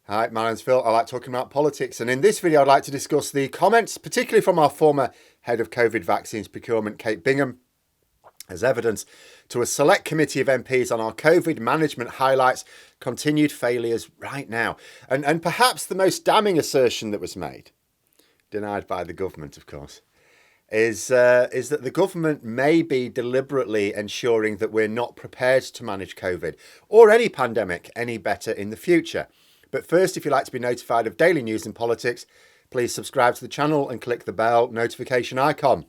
Hi, my name's Phil. I like talking about politics, and in this video I'd like to discuss the comments, particularly from our former head of COVID vaccines procurement, Kate Bingham, as evidence to a select committee of MPs on our COVID management highlights continued failures right now. And perhaps the most damning assertion that was made, denied by the government, of course, is that the government may be deliberately ensuring that we're not prepared to manage COVID or any pandemic any better in the future. But first, if you'd like to be notified of daily news and politics, please subscribe to the channel and click the bell notification icon.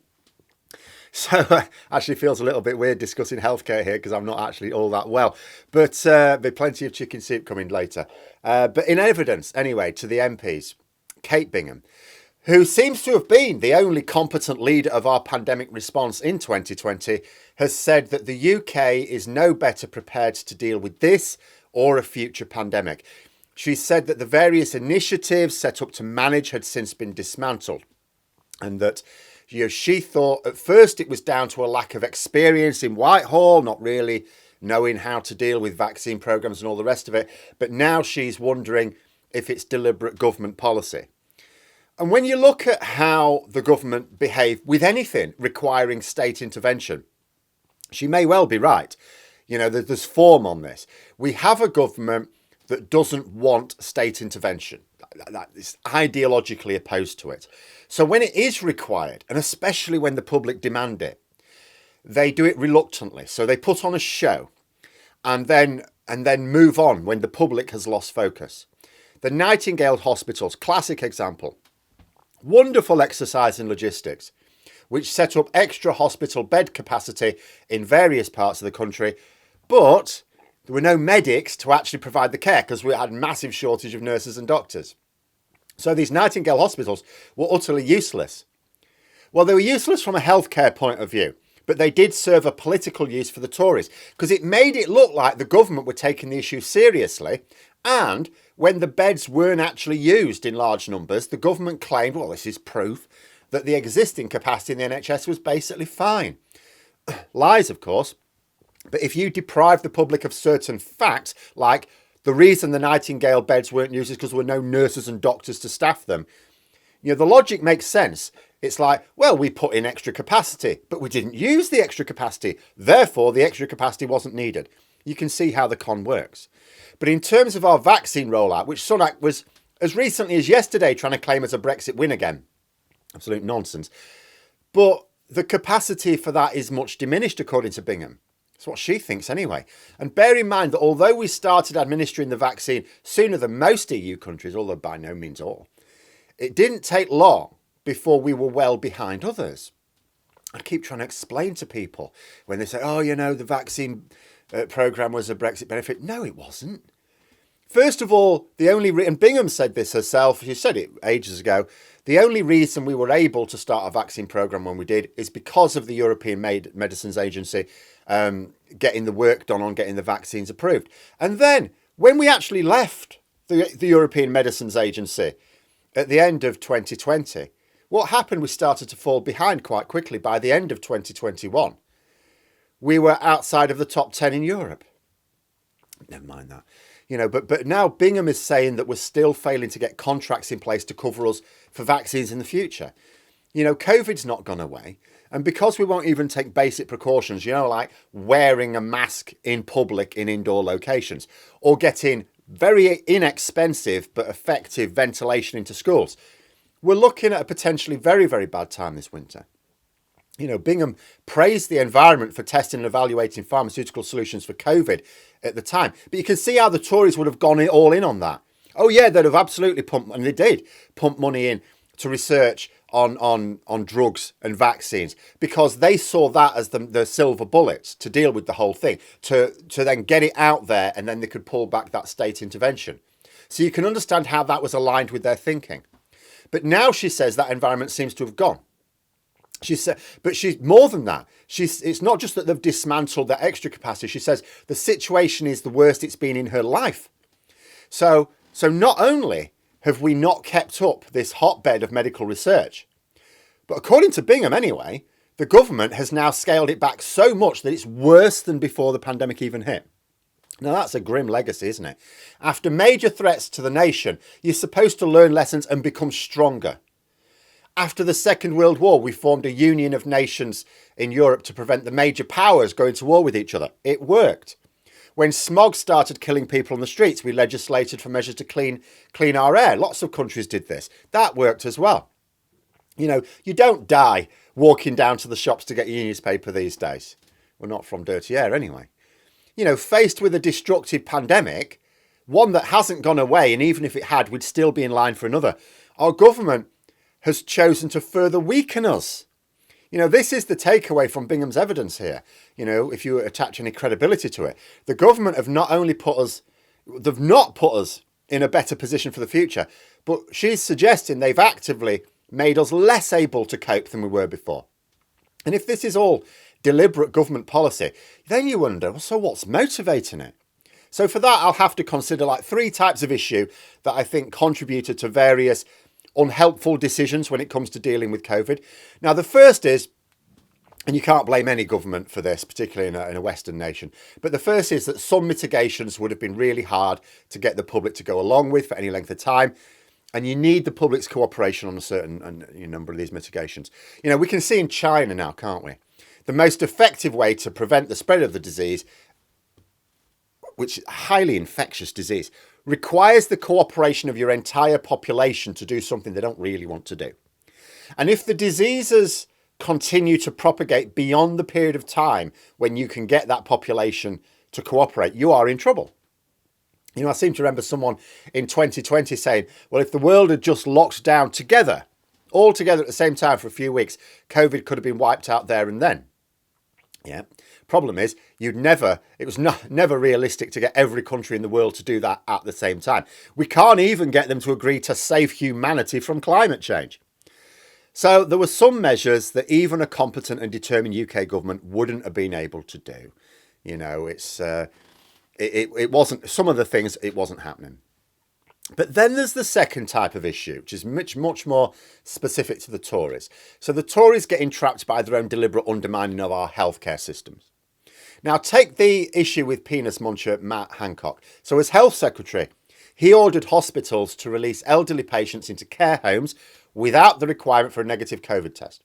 So actually feels a little bit weird discussing healthcare here because I'm not actually all that well. But there'll be plenty of chicken soup coming later. But in evidence, anyway, to the MPs, Kate Bingham, who seems to have been the only competent leader of our pandemic response in 2020, has said that the UK is no better prepared to deal with this or a future pandemic. She said that the various initiatives set up to manage had since been dismantled, and that she thought at first it was down to a lack of experience in Whitehall, not really knowing how to deal with vaccine programs and all the rest of it. But now she's wondering if it's deliberate government policy. And when you look at how the government behave with anything requiring state intervention, she may well be right. You know, there's form on this. We have a government that doesn't want state intervention, that is ideologically opposed to it. So when it is required, and especially when the public demand it, they do it reluctantly. So they put on a show and then move on when the public has lost focus. The Nightingale hospitals, classic example. Wonderful exercise in logistics, which set up extra hospital bed capacity in various parts of the country, but there were no medics to actually provide the care because we had massive shortage of nurses and doctors. So these Nightingale hospitals were utterly useless. Well, they were useless from a healthcare point of view, but they did serve a political use for the Tories because it made it look like the government were taking the issue seriously. And when the beds weren't actually used in large numbers, the government claimed, well, this is proof that the existing capacity in the NHS was basically fine. Lies, of course. But if you deprive the public of certain facts, like the reason the Nightingale beds weren't used is because there were no nurses and doctors to staff them, you know, the logic makes sense. It's like, well, we put in extra capacity, but we didn't use the extra capacity. Therefore, the extra capacity wasn't needed. You can see how the con works. But in terms of our vaccine rollout, which Sunak was as recently as yesterday trying to claim as a Brexit win again, absolute nonsense. But the capacity for that is much diminished, according to Bingham. That's what she thinks anyway. And bear in mind that although we started administering the vaccine sooner than most EU countries, although by no means all, it didn't take long before we were well behind others. I keep trying to explain to people when they say, oh, you know, the vaccine programme was a Brexit benefit. No, it wasn't. First of all, and Bingham said this herself, she said it ages ago, the only reason we were able to start a vaccine programme when we did is because of the European Medicines Agency getting the work done on getting the vaccines approved. And then when we actually left the European Medicines Agency at the end of 2020, what happened? We started to fall behind quite quickly. By the end of 2021, we were outside of the top 10 in Europe. Never mind that. You know, but now Bingham is saying that we're still failing to get contracts in place to cover us for vaccines in the future. You know, COVID's not gone away. And because we won't even take basic precautions, you know, like wearing a mask in public in indoor locations or getting very inexpensive but effective ventilation into schools, we're looking at a potentially very, very bad time this winter. You know, Bingham praised the environment for testing and evaluating pharmaceutical solutions for COVID at the time. But you can see how the Tories would have gone all in on that. Oh, yeah, they'd have absolutely pumped, and they did, pump money in to research on drugs and vaccines because they saw that as the silver bullet to deal with the whole thing, to then get it out there and then they could pull back that state intervention. So you can understand how that was aligned with their thinking. But now she says that environment seems to have gone. She said, but she's more than that. It's not just that they've dismantled that extra capacity. She says the situation is the worst it's been in her life. So not only have we not kept up this hotbed of medical research, but according to Bingham anyway, the government has now scaled it back so much that it's worse than before the pandemic even hit. Now, that's a grim legacy, isn't it? After major threats to the nation, you're supposed to learn lessons and become stronger. After the Second World War, we formed a union of nations in Europe to prevent the major powers going to war with each other. It worked. When smog started killing people on the streets, we legislated for measures to clean our air. Lots of countries did this. That worked as well. You know, you don't die walking down to the shops to get your newspaper these days. Well, not from dirty air anyway. You know, faced with a destructive pandemic, one that hasn't gone away, and even if it had, we'd still be in line for another, our government has chosen to further weaken us. You know, this is the takeaway from Bingham's evidence here. You know, if you attach any credibility to it, the government have not only they've not put us in a better position for the future, but she's suggesting they've actively made us less able to cope than we were before. And if this is all deliberate government policy, then you wonder, well, so what's motivating it? So for that, I'll have to consider like 3 types of issue that I think contributed to various unhelpful decisions when it comes to dealing with COVID. Now, the first is, and you can't blame any government for this, particularly in a Western nation, but the first is that some mitigations would have been really hard to get the public to go along with for any length of time. And you need the public's cooperation on a certain number of these mitigations. You know, we can see in China now, can't we? The most effective way to prevent the spread of the disease, which is a highly infectious disease, requires the cooperation of your entire population to do something they don't really want to do. And if the diseases continue to propagate beyond the period of time when you can get that population to cooperate, you are in trouble. You know, I seem to remember someone in 2020 saying, well, if the world had just locked down together, all together at the same time for a few weeks, COVID could have been wiped out there and then. Yeah. Problem is, it was never realistic to get every country in the world to do that at the same time. We can't even get them to agree to save humanity from climate change. So there were some measures that even a competent and determined UK government wouldn't have been able to do. You know, it wasn't, some of the things, it wasn't happening. But then there's the second type of issue, which is much more specific to the Tories. So the Tories get entrapped by their own deliberate undermining of our healthcare systems. Now, take the issue with penis muncher Matt Hancock. So as Health Secretary, he ordered hospitals to release elderly patients into care homes without the requirement for a negative COVID test.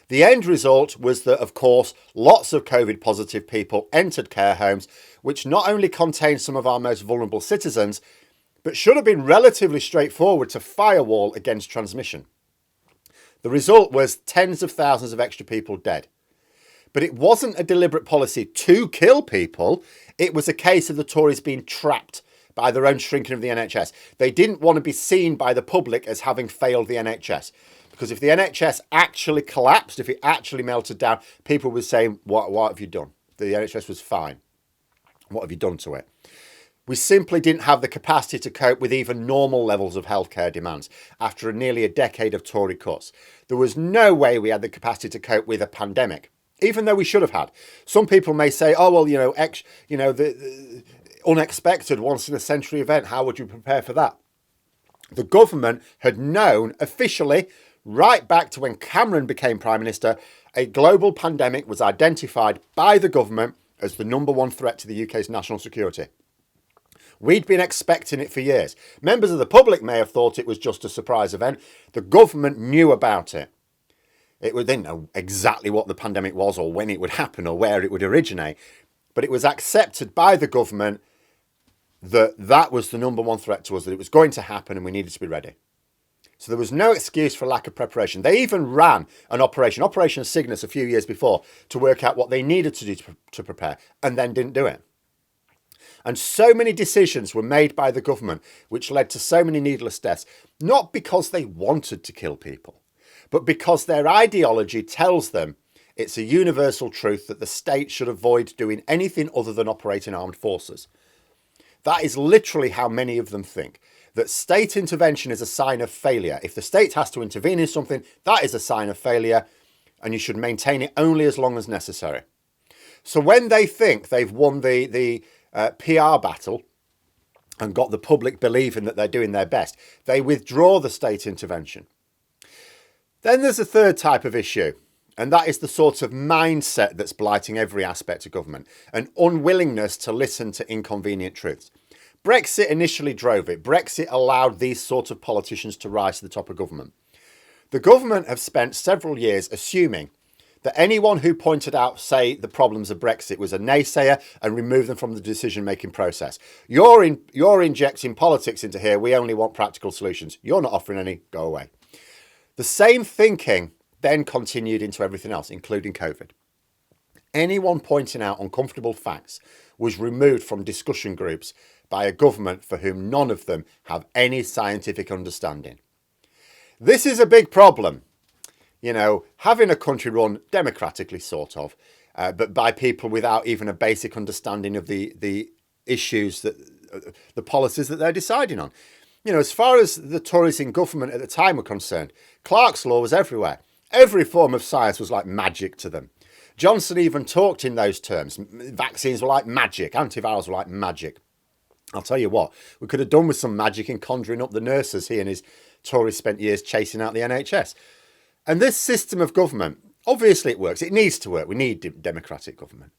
The end result was that, of course, lots of COVID positive people entered care homes, which not only contained some of our most vulnerable citizens, but should have been relatively straightforward to firewall against transmission. The result was tens of thousands of extra people dead. But it wasn't a deliberate policy to kill people. It was a case of the Tories being trapped by their own shrinking of the NHS. They didn't want to be seen by the public as having failed the NHS. Because if the NHS actually collapsed, if it actually melted down, people would say, what have you done? The NHS was fine. What have you done to it? We simply didn't have the capacity to cope with even normal levels of healthcare demands after nearly a decade of Tory cuts. There was no way we had the capacity to cope with a pandemic, even though we should have had. Some people may say, oh, well, the unexpected once in a century event, how would you prepare for that? The government had known officially, right back to when Cameron became Prime Minister, a global pandemic was identified by the government as the number one threat to the UK's national security. We'd been expecting it for years. Members of the public may have thought it was just a surprise event. The government knew about it. They didn't know exactly what the pandemic was or when it would happen or where it would originate. But it was accepted by the government that that was the number one threat to us, that it was going to happen and we needed to be ready. So there was no excuse for lack of preparation. They even ran an Operation Cygnus a few years before to work out what they needed to do to prepare and then didn't do it. And so many decisions were made by the government which led to so many needless deaths, not because they wanted to kill people, but because their ideology tells them it's a universal truth that the state should avoid doing anything other than operating armed forces. That is literally how many of them think, that state intervention is a sign of failure. If the state has to intervene in something, that is a sign of failure, and you should maintain it only as long as necessary. So when they think they've won the PR battle and got the public believing that they're doing their best, they withdraw the state intervention. Then there's a third type of issue, And that is the sort of mindset that's blighting every aspect of government, an unwillingness to listen to inconvenient truths. Brexit initially drove it. Brexit allowed these sort of politicians to rise to the top of government. The government have spent several years assuming that anyone who pointed out, say, the problems of Brexit was a naysayer and removed them from the decision-making process. You're injecting politics into here. We only want practical solutions. You're not offering any. Go away. The same thinking then continued into everything else, including COVID. Anyone pointing out uncomfortable facts was removed from discussion groups by a government for whom none of them have any scientific understanding. This is a big problem. You know, having a country run democratically, sort of, but by people without even a basic understanding of the issues, the policies that they're deciding on. You know, as far as the Tories in government at the time were concerned, Clark's law was everywhere. Every form of science was like magic to them. Johnson even talked in those terms. Vaccines were like magic. Antivirals were like magic. I'll tell you what, we could have done with some magic in conjuring up the nurses he and his Tories spent years chasing out the NHS. And this system of government, obviously it works. It needs to work. We need democratic government,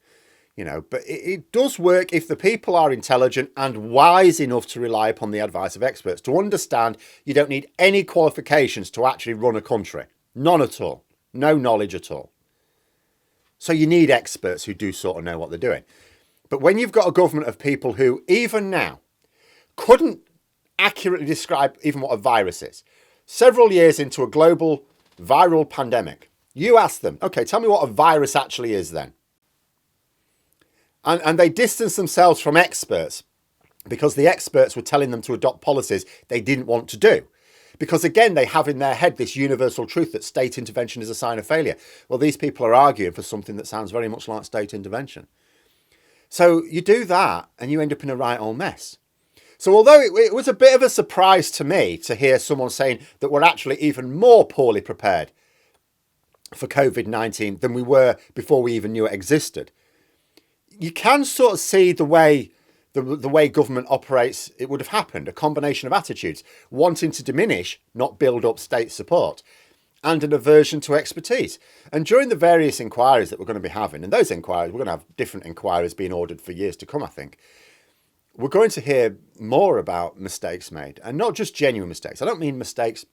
you know, but it does work if the people are intelligent and wise enough to rely upon the advice of experts, to understand you don't need any qualifications to actually run a country. None at all. No knowledge at all. So you need experts who do sort of know what they're doing. But when you've got a government of people who, even now, couldn't accurately describe even what a virus is, several years into a global viral pandemic, you ask them, okay, tell me what a virus actually is then. And they distance themselves from experts because the experts were telling them to adopt policies they didn't want to do. Because again, they have in their head this universal truth that state intervention is a sign of failure. Well, these people are arguing for something that sounds very much like state intervention. So you do that and you end up in a right old mess. So although it was a bit of a surprise to me to hear someone saying that we're actually even more poorly prepared for COVID-19 than we were before we even knew it existed, you can sort of see the way government operates. It would have happened, a combination of attitudes, wanting to diminish, not build up state support, and an aversion to expertise. And during the various inquiries that we're going to be having, and those inquiries, we're going to have different inquiries being ordered for years to come, I think, we're going to hear more about mistakes made, and not just genuine mistakes. I don't mean mistakes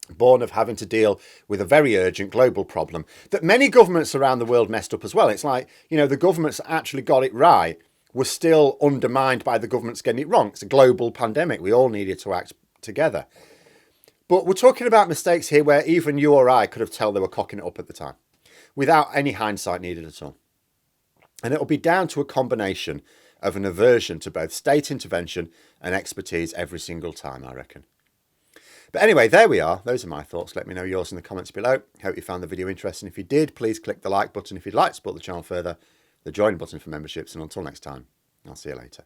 born of having to deal with a very urgent global problem that many governments around the world messed up as well. It's like, you know, the governments that actually got it right were still undermined by the governments getting it wrong. It's a global pandemic. We all needed to act together. But we're talking about mistakes here where even you or I could have told they were cocking it up at the time without any hindsight needed at all. And it'll be down to a combination of an aversion to both state intervention and expertise every single time, I reckon. But anyway, there we are. Those are my thoughts. Let me know yours in the comments below. Hope you found the video interesting. If you did, please click the like button if you'd like to support the channel further, the join button for memberships, and until next time, I'll see you later.